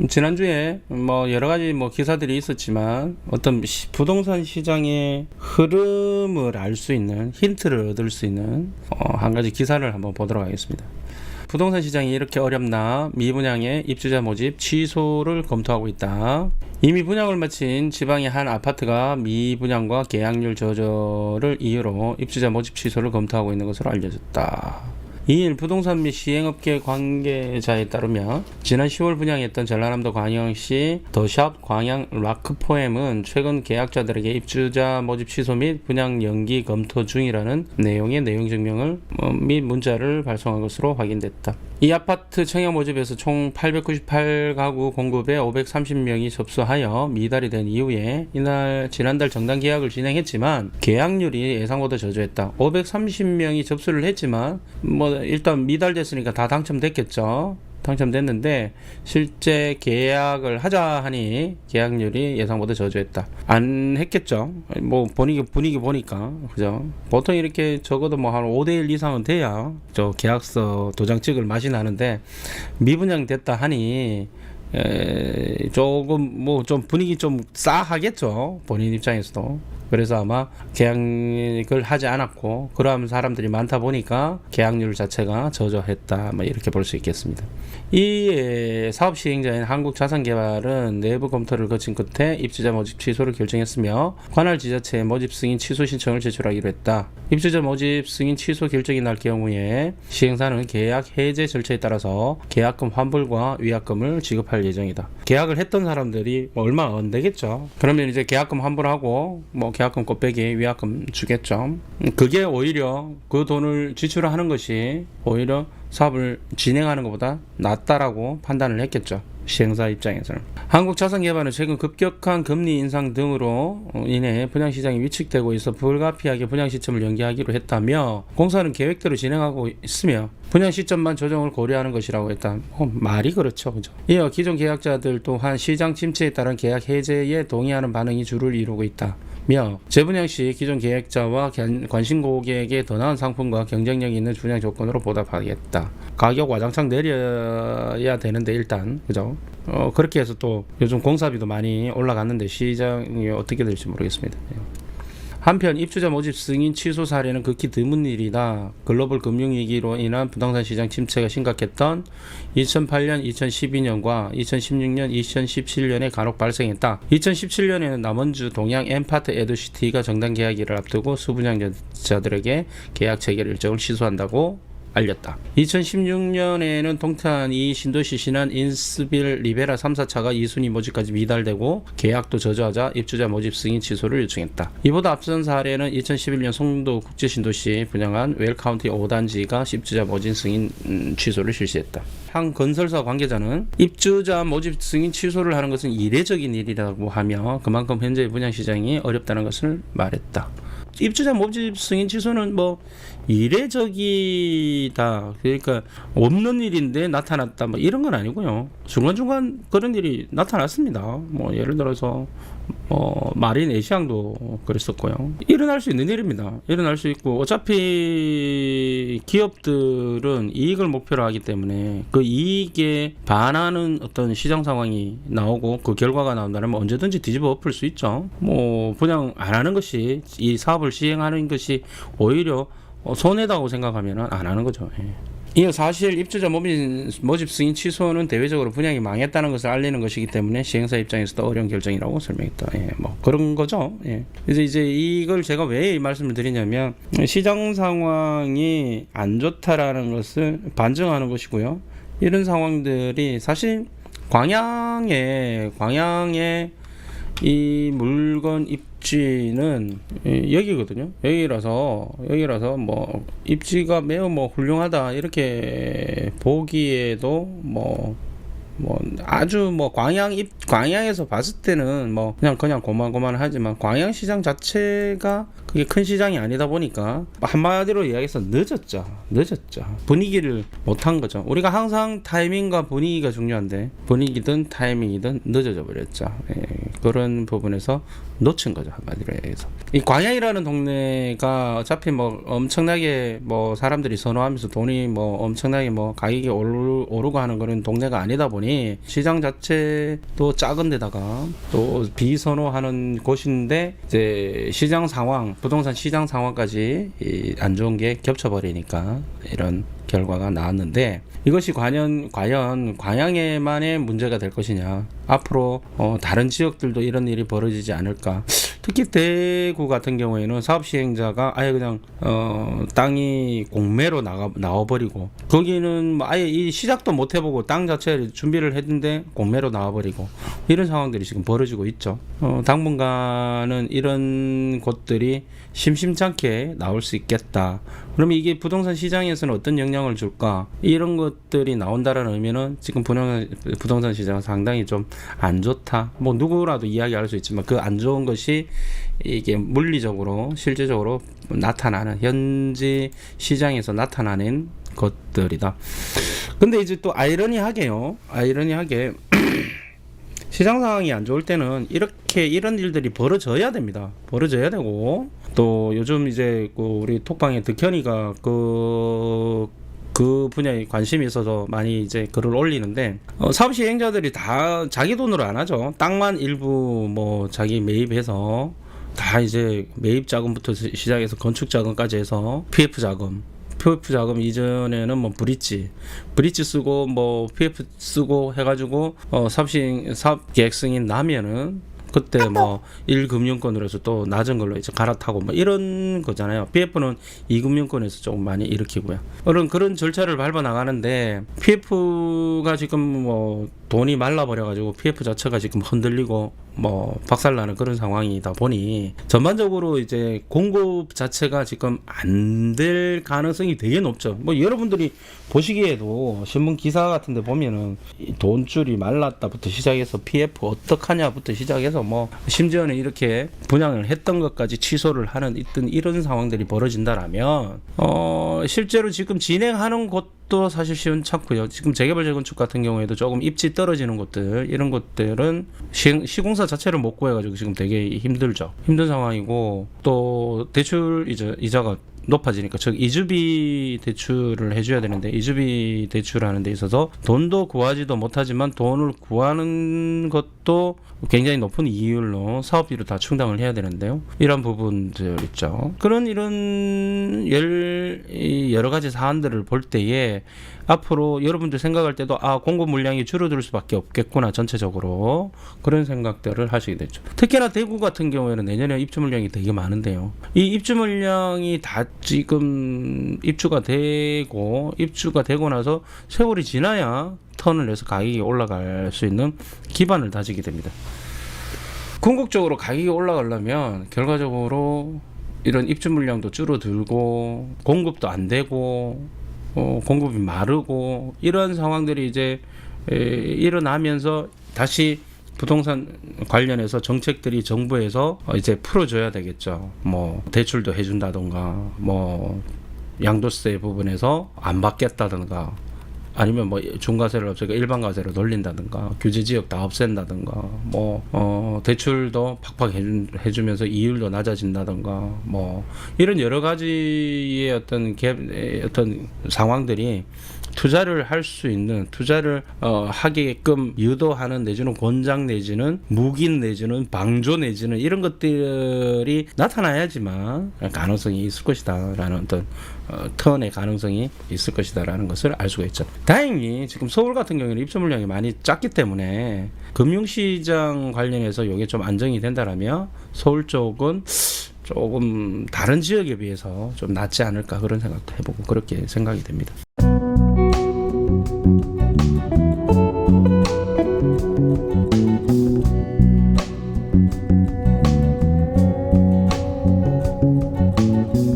지난주에 뭐 여러가지 뭐 기사들이 있었지만 어떤 부동산 시장의 흐름을 알 수 있는 힌트를 얻을 수 있는 한 가지 기사를 한번 보도록 하겠습니다. 부동산 시장이 이렇게 어렵나 미분양의 입주자 모집 취소를 검토하고 있다. 이미 분양을 마친 지방의 한 아파트가 미분양과 계약률 저조를 이유로 입주자 모집 취소를 검토하고 있는 것으로 알려졌다. 2일 부동산 및 시행업계 관계자에 따르면 지난 10월 분양했던 전라남도 광양시 더샵 광양 라크포엠은 최근 계약자들에게 입주자 모집 취소 및 분양 연기 검토 중이라는 내용의 내용 증명을 및 문자를 발송한 것으로 확인됐다. 이 아파트 청약 모집에서 총 898가구 공급에 530명이 접수하여 미달이 된 이후에 지난달 정당 계약을 진행했지만 계약률이 예상보다 저조했다. 530명이 접수를 했지만 일단 미달됐으니까 다 당첨됐겠죠. 당첨됐는데 실제 계약을 하자 하니 계약률이 예상보다 저조했다. 안 했겠죠. 분위기 보니까 그죠. 보통 이렇게 적어도 한 5대1 이상은 돼야 저 계약서 도장 찍을 맛이 나는데 미분양 됐다 하니 조금 좀 분위기 좀 싸하겠죠. 본인 입장에서도. 그래서 아마 계약을 하지 않았고 그러한 사람들이 많다 보니까 계약률 자체가 저조했다 이렇게 볼 수 있겠습니다. 이 사업 시행자인 한국자산개발은 내부 검토를 거친 끝에 입주자 모집 취소를 결정했으며 관할 지자체에 모집 승인 취소 신청을 제출하기로 했다. 입주자 모집 승인 취소 결정이 날 경우에 시행사는 계약 해제 절차에 따라서 계약금 환불과 위약금을 지급할 예정이다. 계약을 했던 사람들이 얼마 안 되겠죠. 그러면 이제 계약금 환불하고 계약금 곱빼기 위약금 주겠죠. 그게 오히려 그 돈을 지출하는 것이 오히려 사업을 진행하는 것보다 낫다라고 판단을 했겠죠. 시행사 입장에서는. 한국자산개발은 최근 급격한 금리 인상 등으로 인해 분양시장이 위축되고 있어 불가피하게 분양 시점을 연기하기로 했다며 공사는 계획대로 진행하고 있으며 분양 시점만 조정을 고려하는 것이라고 했다. 말이 그렇죠. 그죠? 이어 기존 계약자들 또한 시장 침체에 따른 계약 해제에 동의하는 반응이 주를 이루고 있다. 재분양 시 기존 계획자와 관심 고객에게 더 나은 상품과 경쟁력 있는 분양 조건으로 보답하겠다. 가격 와장창 내려야 되는데 일단 그죠? 그렇게 해서 또 요즘 공사비도 많이 올라갔는데 시장이 어떻게 될지 모르겠습니다. 한편 입주자 모집 승인 취소 사례는 극히 드문 일이다. 글로벌 금융위기로 인한 부동산 시장 침체가 심각했던 2008년, 2012년과 2016년, 2017년에 간혹 발생했다. 2017년에는 남원주 동양 엠파트 에듀시티가 정당 계약일을 앞두고 수분양자들에게 계약 체결 일정을 취소한다고 알렸다. 2016년에는 동탄 이 신도시 신안 인스빌 리베라 3, 4차가 2순위 모집까지 미달되고 계약도 저조하자 입주자 모집 승인 취소를 요청했다. 이보다 앞선 사례는 2011년 송도 국제신도시 분양한 웰카운티 5단지가 입주자 모집 승인 취소를 실시했다. 한 건설사 관계자는 입주자 모집 승인 취소를 하는 것은 이례적인 일이라고 하며 그만큼 현재 분양 시장이 어렵다는 것을 말했다. 입주자 모집 승인 취소는 이례적이다. 그러니까 없는 일인데 나타났다. 이런 건 아니고요. 중간중간 그런 일이 나타났습니다. 예를 들어서 마린 에시앙도 그랬었고요. 일어날 수 있는 일입니다. 일어날 수 있고 어차피 기업들은 이익을 목표로 하기 때문에 그 이익에 반하는 어떤 시장 상황이 나오고 그 결과가 나온다면 언제든지 뒤집어 엎을 수 있죠. 분양 안 하는 것이 이 사업을 시행하는 것이 오히려 손해다고 생각하면 안 하는 거죠. 이어 사실 입주자 모집 승인 취소는 대외적으로 분양이 망했다는 것을 알리는 것이기 때문에 시행사 입장에서도 어려운 결정이라고 설명했다. 그런 거죠. 이제 이걸 제가 왜 이 말씀을 드리냐면 시장 상황이 안 좋다라는 것을 반증하는 것이고요. 이런 상황들이 사실 광양에 이 물건 입지는 여기거든요. 여기라서 입지가 매우 훌륭하다 이렇게 보기에도 아주 광양에서 봤을 때는 그냥 고만고만하지만 광양 시장 자체가 그게 큰 시장이 아니다 보니까 한마디로 이야기해서 늦었죠. 분위기를 못한 거죠. 우리가 항상 타이밍과 분위기가 중요한데 분위기든 타이밍이든 늦어져 버렸죠. 그런 부분에서 놓친 거죠, 한마디로 얘기해서. 이 광양이라는 동네가 어차피 뭐 엄청나게 뭐 사람들이 선호하면서 돈이 뭐 엄청나게 뭐 가격이 오르고 하는 그런 동네가 아니다 보니 시장 자체도 작은 데다가 또 비선호하는 곳인데 이제 시장 상황, 부동산 시장 상황까지 안 좋은 게 겹쳐버리니까 이런 결과가 나왔는데, 이것이 과연 광양에만의 문제가 될 것이냐, 앞으로 다른 지역들도 이런 일이 벌어지지 않을까. 특히 대구 같은 경우에는 사업 시행자가 아예 그냥 땅이 공매로 나와버리고, 거기는 뭐 아예 이 시작도 못 해보고 땅 자체를 준비를 했는데 공매로 나와버리고, 이런 상황들이 지금 벌어지고 있죠. 당분간은 이런 곳들이 심심찮게 나올 수 있겠다. 그러면 이게 부동산 시장에서는 어떤 영향을 줄까? 이런 것들이 나온다라는 의미는 지금 부동산 시장은 상당히 좀 안 좋다. 뭐 누구라도 이야기할 수 있지만 그 안 좋은 것이 이게 물리적으로 실제적으로 나타나는, 현지 시장에서 나타나는 것들이다. 근데 이제 또 아이러니하게 시장 상황이 안 좋을 때는 이런 일들이 벌어져야 됩니다. 벌어져야 되고, 또 요즘 이제 우리 톡방에 득현이가 그 분야에 관심이 있어서 많이 이제 글을 올리는데, 사업 시행자들이 다 자기 돈으로 안 하죠. 땅만 일부 뭐 자기 매입해서 다 이제 매입 자금부터 시작해서 건축 자금까지 해서 PF 자금 이전에는 뭐 브릿지 쓰고 뭐 PF 쓰고 해가지고 사업 계획 승인 나면은 그때 뭐 1금융권으로 해서 또 낮은 걸로 이제 갈아타고 뭐 이런 거잖아요. PF는 2금융권에서 조금 많이 일으키고요. 그런 절차를 밟아 나가는데, PF가 지금 뭐 돈이 말라버려가지고 PF 자체가 지금 흔들리고 뭐 박살나는 그런 상황이다 보니 전반적으로 이제 공급 자체가 지금 안 될 가능성이 되게 높죠. 뭐 여러분들이 보시기에도 신문 기사 같은데 보면은 돈줄이 말랐다부터 시작해서 PF 어떡하냐부터 시작해서 뭐 심지어는 이렇게 분양을 했던 것까지 취소를 하는 이런 상황들이 벌어진다라면 실제로 지금 진행하는 곳도 사실 시원찮고요. 지금 재개발 재건축 같은 경우에도 조금 입지 떨어지는 곳들, 이런 것들은 시공사 자체를 못 구해가지고 지금 되게 힘들죠. 힘든 상황이고, 또 대출 이자가 높아지니까, 즉 이주비 대출을 해줘야 되는데, 이주비 대출하는 데 있어서 돈도 구하지도 못하지만 돈을 구하는 것도 굉장히 높은 이율로 사업비로 다 충당을 해야 되는데요. 이런 부분들 있죠. 이런 여러 가지 사안들을 볼 때에 앞으로 여러분들 생각할 때도 공급 물량이 줄어들 수밖에 없겠구나, 전체적으로 그런 생각들을 하시게 되죠. 특히나 대구 같은 경우에는 내년에 입주 물량이 되게 많은데요. 이 입주 물량이 다 지금 입주가 되고 나서 세월이 지나야 턴을 해서 가격이 올라갈 수 있는 기반을 다지게 됩니다. 궁극적으로 가격이 올라가려면 결과적으로 이런 입주 물량도 줄어들고 공급도 안 되고 공급이 마르고, 이런 상황들이 이제 일어나면서 다시 부동산 관련해서 정책들이 정부에서 이제 풀어줘야 되겠죠. 뭐 대출도 해준다던가, 뭐 양도세 부분에서 안 받겠다던가, 아니면 뭐 중과세를 없애고 일반 과세로 돌린다든가, 규제 지역 다 없앤다든가, 뭐 대출도 팍팍 해주면서 이율도 낮아진다든가, 뭐 이런 여러 가지의 어떤 상황들이 투자를 할 수 있는, 투자를 하게끔 유도하는, 내지는 권장, 내지는 묵인, 내지는 방조, 내지는 이런 것들이 나타나야지만 가능성이 있을 것이다라는 어떤 턴의 가능성이 있을 것이다라는 것을 알 수가 있죠. 다행히 지금 서울 같은 경우에는 입주 물량이 많이 작기 때문에 금융시장 관련해서 이게 좀 안정이 된다라면 서울 쪽은 조금 다른 지역에 비해서 좀 낫지 않을까, 그런 생각도 해보고 그렇게 생각이 됩니다.